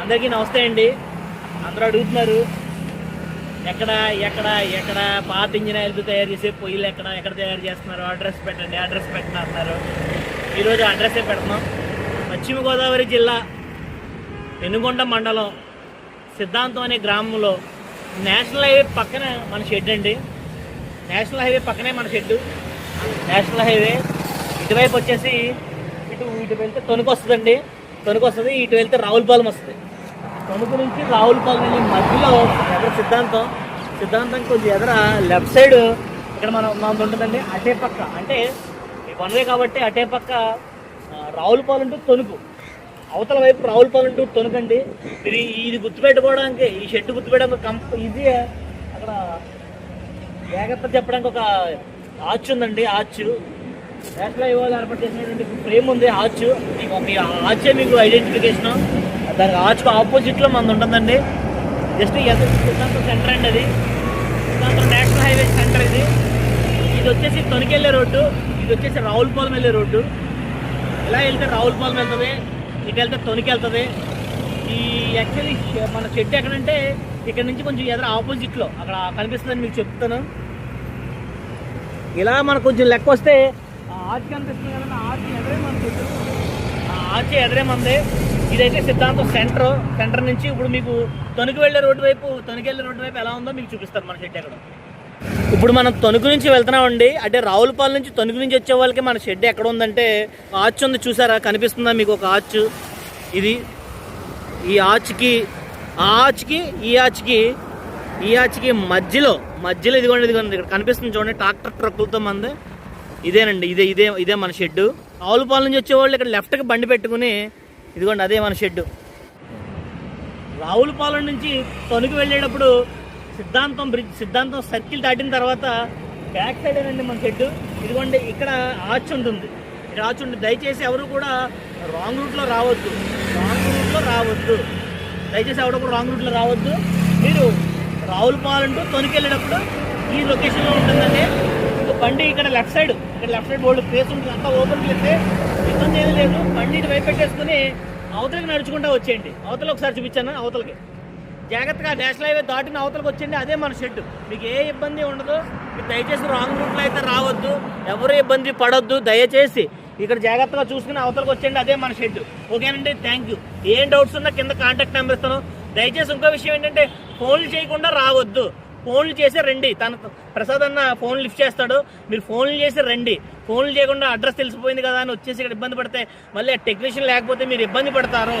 అందరికీ నమస్తే అండి. అందరూ అడుగుతున్నారు ఎక్కడ ఎక్కడ ఎక్కడ పాత ఇంజిన్ ఆయిల్తో తయారు చేసే పొయ్యిలు ఎక్కడ తయారు చేస్తున్నారు, అడ్రస్ పెట్టండి అంటున్నారు. ఈరోజు అడ్రస్సే పెడుతున్నాం. పశ్చిమ గోదావరి జిల్లా పెనుగొండ మండలం సిద్ధాంతం అనే గ్రామంలో నేషనల్ హైవే పక్కన మన షెడ్ అండి. నేషనల్ హైవే పక్కనే మన షెడ్. నేషనల్ హైవే ఇటువైపు వచ్చేసి ఇటు వెళ్తే తొనుకు వస్తుందండి. తొనుకు వస్తుంది, ఇటు వెళ్తే రావులపాలెం వస్తుంది. తణుకు నుంచి రావులపాలెం వెళ్ళి మధ్యలో ఎదురు సిద్ధాంతం కొంచెం ఎదుర లెఫ్ట్ సైడ్ ఇక్కడ మనది ఉంటుందండి. అటే పక్క అంటే వన్ వే కాబట్టి అటే పక్క రావులపాలెం టు తణుకు, అవతల వైపు రావులపాలెం టు తణుకు అండి. ఇది గుర్తుపెట్టుకోవడానికి, ఈ షెడ్ గుర్తుపెట్టడానికి ఈజీ. అక్కడ జాగ్రత్త చెప్పడానికి ఒక ఆర్చ్ ఉందండి. ఆర్చ్ నేషనల్ హైవేలో ఏర్పాటు చేసినటువంటి ఫ్రేమ్ ఉంది. ఆర్చ్ ఆర్చే మీకు ఐడెంటిఫికేషన్. దానికి ఆర్చ్కి ఆపోజిట్లో మనది ఉంటుందండి. జస్ట్ సిద్ధాంతం సెంటర్ అండి. అది సిద్ధాంతం నేషనల్ హైవే సెంటర్. ఇది వచ్చేసి తణుకు వెళ్ళే రోడ్డు, ఇది వచ్చేసి రావులపాలెం వెళ్ళే రోడ్డు. ఇలా వెళ్తే రావులపాలెం వెళ్తుంది, ఇటు వెళ్తే తణుకు వెళ్తుంది. ఈ యాక్చువల్లీ మన చెట్టు ఎక్కడంటే ఇక్కడ నుంచి కొంచెం ఎదురు ఆపోజిట్లో అక్కడ కనిపిస్తుందని మీకు చెప్తాను. ఇలా మనకు కొంచెం లెక్క వస్తే ఆర్చ్ కనిపిస్తుంది కదండి. ఆర్చ్ ఎదురే మన చెట్టు, ఆర్చ్ ఎదురే మంది. ఇదైతే సిద్ధాంతం సెంటర్ నుంచి ఇప్పుడు మీకు తణుకు వెళ్ళే రోడ్డు వైపు ఎలా ఉందో మీకు చూపిస్తాను మన షెడ్ ఎక్కడ. ఇప్పుడు మనం తణుకు నుంచి వెళ్తున్నామండి. అంటే రావులపాలెం నుంచి తణుకు నుంచి వచ్చే వాళ్ళకి మన షెడ్ ఎక్కడ ఉందంటే ఆర్చ్ ఉంది, చూసారా? కనిపిస్తుందా మీకు ఒక ఆర్చ్? ఇది ఈ ఆర్చ్కి మధ్యలో ఇదిగోండి ఇక్కడ కనిపిస్తుంది చూడండి. ట్రక్కులతో మంది ఇదేనండి. ఇదే మన షెడ్. రావులపాలెం నుంచి వచ్చేవాళ్ళు ఇక్కడ లెఫ్ట్కి బండి పెట్టుకుని ఇదిగోండి అదే మన షెడ్. రావులపాలెం నుంచి తణుకు వెళ్ళేటప్పుడు సిద్ధాంతం సర్కిల్ దాటిన తర్వాత బ్యాక్ సైడ్ ఏనండి మన షెడ్. ఇదిగోండి ఇక్కడ ఆర్చ్ ఉంటుంది. దయచేసి ఎవరు కూడా రాంగ్ రూట్లో రావద్దు. మీరు రావులపాలెం టు తణుకు వెళ్ళేటప్పుడు ఈ లొకేషన్లో ఉంటుందండి. బండి ఇక్కడ లెఫ్ట్ సైడ్ బోర్డు ప్లేస్ ఉంటుంది. అంతా ఓపెన్ ప్లేసే, ఇబ్బంది ఏమీ లేదు. బండి ఇటు వైపు పెట్టేసుకుని అవతలకి నడుచుకుంటా వచ్చేయండి. అవతల ఒకసారి చూపించాను. అవతలకి జాగ్రత్తగా నేషనల్ హైవే దాటిన అవతలకి వచ్చేయండి. అదే మన షెడ్. మీకు ఏ ఇబ్బంది ఉండదు. మీరు దయచేసి రాంగ్ రూట్లో అయితే రావద్దు, ఎవరు ఇబ్బంది పడొద్దు. దయచేసి ఇక్కడ జాగ్రత్తగా చూసుకుని అవతలకి వచ్చేయండి. అదే మన షెడ్. ఓకేనండి, థ్యాంక్ యూ. ఏం డౌట్స్ ఉన్నా కింద కాంటాక్ట్ నెంబర్ ఇస్తాను. దయచేసి ఇంకో విషయం ఏంటంటే ఫోన్లు చేయకుండా రావద్దు. ఫోన్లు చేసి రండి. ప్రసాద్ అన్న ఫోన్ లిఫ్ట్ చేస్తాడు. మీరు ఫోన్లు చేసి రండి. ఫోన్లు చేయకుండా అడ్రస్ తెలిసిపోయింది కదా అని వచ్చేసి ఇక్కడ ఇబ్బంది పడితే మళ్ళీ టెక్నీషియన్ లేకపోతే మీరు ఇబ్బంది పడతారు.